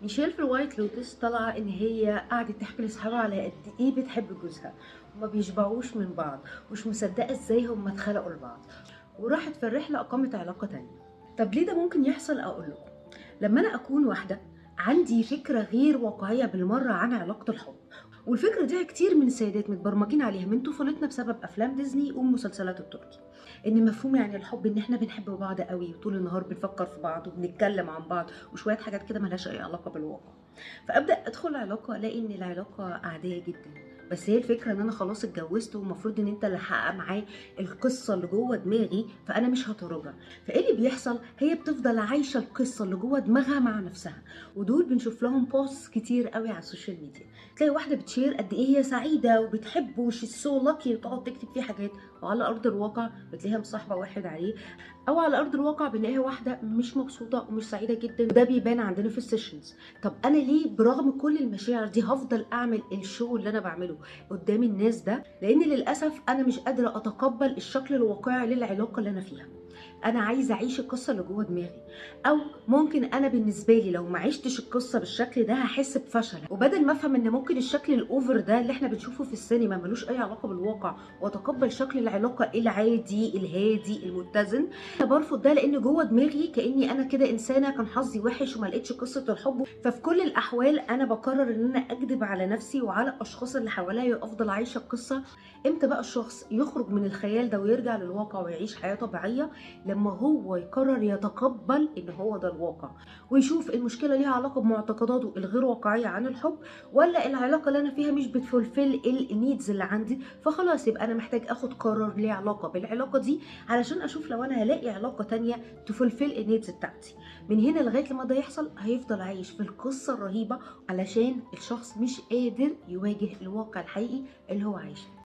ميشيل في الوايت لوتس طالعة ان هي قعدت تحكي لاصحابها على قد ايه بتحب جوزها، وما بيشبعوش من بعض، ومش مصدقة ازاي هما اتخلقوا لبعض، وراحت في الرحلة اقامت علاقة تانية. طب ليه ده ممكن يحصل؟ اقول لكم. لما انا اكون واحدة عندي فكرة غير واقعية بالمرة عن علاقة الحب، والفكرة دي كتير من السيدات متبرمجين عليها من طفولتنا بسبب افلام ديزني والمسلسلات التركي. ان مفهوم يعني الحب ان احنا بنحب بعض قوي وطول النهار بنفكر في بعض وبنتكلم عن بعض وشويه حاجات كده ملهاش اي علاقه بالواقع. فابدا ادخل علاقه الاقي ان العلاقه عاديه جدا، بس هي الفكره ان انا خلاص اتجوزت ومفروض ان انت اللي حقق معاه القصه اللي جوه دماغي، فانا مش هتراجع. فايه اللي بيحصل؟ هي بتفضل عايشه القصه اللي جوه دماغها مع نفسها. ودول بنشوف لهم بوست كتير قوي على السوشيال ميديا، تلاقي واحده بتشير قد ايه هي سعيده وبتحبه وشي سو لاكي وتقعد تكتب فيه حاجات، وعلى ارض الواقع بتلاقيها مصاحبه واحد عليه، او على ارض الواقع بنلاقيها واحده مش مبسوطه ومش سعيده جدا، وده بيبان عندنا في السيشنز. طب انا ليه برغم كل المشاعر دي هفضل اعمل الشو اللي انا بعمله قدام الناس ده؟ لان للاسف انا مش قادره اتقبل الشكل الواقعي للعلاقه اللي انا فيها. انا عايزه اعيش القصه اللي جوه دماغي. او ممكن انا بالنسبه لي لو ما عشتش القصه بالشكل ده هحس بفشل، وبدل ما افهم ان ممكن الشكل الاوفر ده اللي احنا بنشوفه في السينما ملوش اي علاقه بالواقع، واتقبل شكل العلاقه العادي الهادي المتزن، انا برفض ده لان جوه دماغي كاني انا كده انسانه كان حظي وحش وما لقيتش قصه الحب. ففي كل الاحوال انا بقرر ان انا اكذب على نفسي وعلى الاشخاص اللي حواليا وافضل عايشه القصه. امتى بقى الشخص يخرج من الخيال ده ويرجع للواقع ويعيش حياه طبيعيه؟ لما هو يقرر يتقبل ان هو ده الواقع، ويشوف المشكله ليها علاقه بمعتقداته الغير واقعيه عن الحب، ولا العلاقه اللي انا فيها مش بتفولفل النيدز اللي عندي، فخلاص يبقى انا محتاج اخد قرار ليه علاقه بالعلاقه دي علشان اشوف لو انا هلاقي علاقه تانية تفولفل النيدز بتاعتي. من هنا لغايه لما ده يحصل هيفضل عايش في القصه الرهيبه، علشان الشخص مش قادر يواجه الواقع الحقيقي اللي هو عايشه.